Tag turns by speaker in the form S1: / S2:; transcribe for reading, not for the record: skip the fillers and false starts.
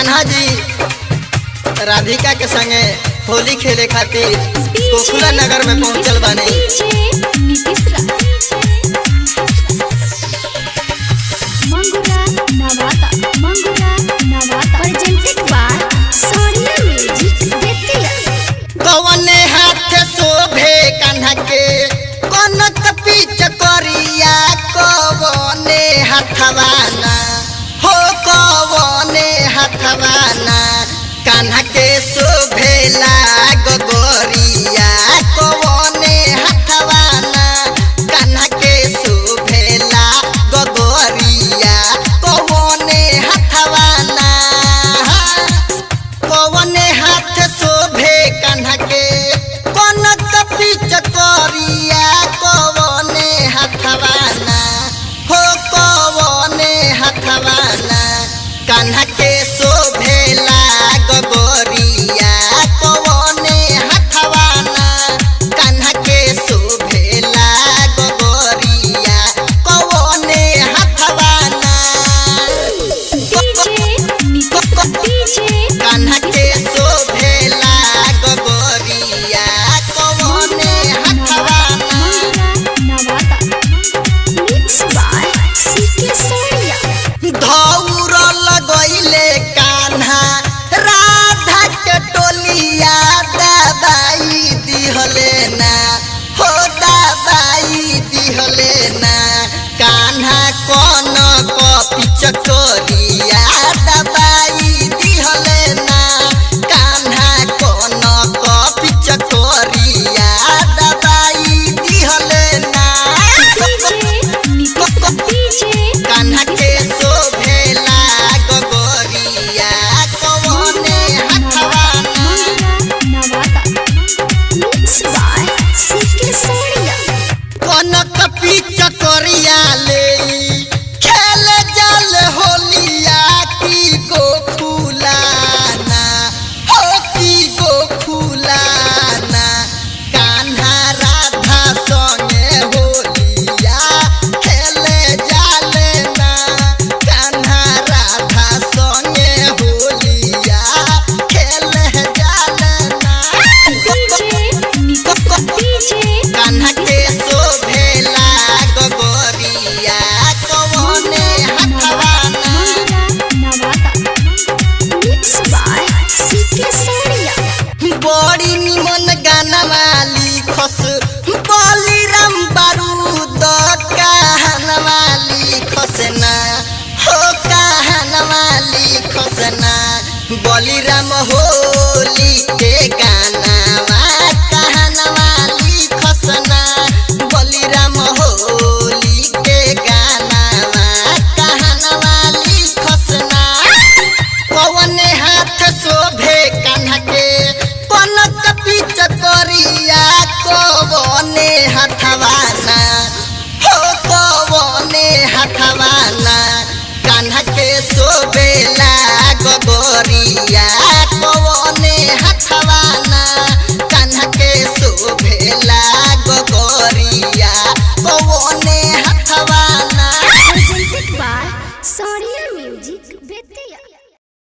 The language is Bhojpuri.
S1: कान्हा जी राधिका के संगे होली खेले खातिर गोकुला नगर में पहुंचल बानी। कवने हाथ शोभे कान्हा के कनक पीछ करिया कवने हथवाना हो कवने हथवाना कान्हा के शोभेला गोरिया कवने हथवाना कान्हा के शोभेला गोरिया कवने हथवाना कवने हाथ शोभे कान्हा के कनक पीछ करिया कवने हथवाना हो कवने हथवाना कान्हा के शोभेला गोरिया कवने हथवाना कान्हा के शोभेला गोरिया कवने हथवाना कान्हा के शोभेला गोरिया कवने हथवाना। धौरल गइले कान्हा राधा के टोलिया दबाई दिहले ना हो दबाई दिहले ना कान्हा कौन पीछ करिया दबाई दिहले ना कान्हा कौन पीछ करिया दबाई दिहले ना कान्हा के शोभेला गोरिया कवने हथवाना। कनक पीछ करिया ले खेल जल होलिया की गोकुलाना हो की गोकुलाना कान्हा राधा संगे होलिया खेले जाले ना कान्हा राधा संगे होलिया खेले जाले ना कान्हा के शोभेला गोरिया कवने हथवाना। बड़ी निमन गाना वाली खस बलिराम बारूद कहन वाली खसना हो कहन वाली खसना बलिराम होली के गाना कहन वाली खसना बलिराम होली के गाना कहन वाली खसना कवने हाथ शोभे कान्हा के कनक पीछ करिया कवने हथवाना हो कवने हथवाना कान्हा के शोभेला गोरिया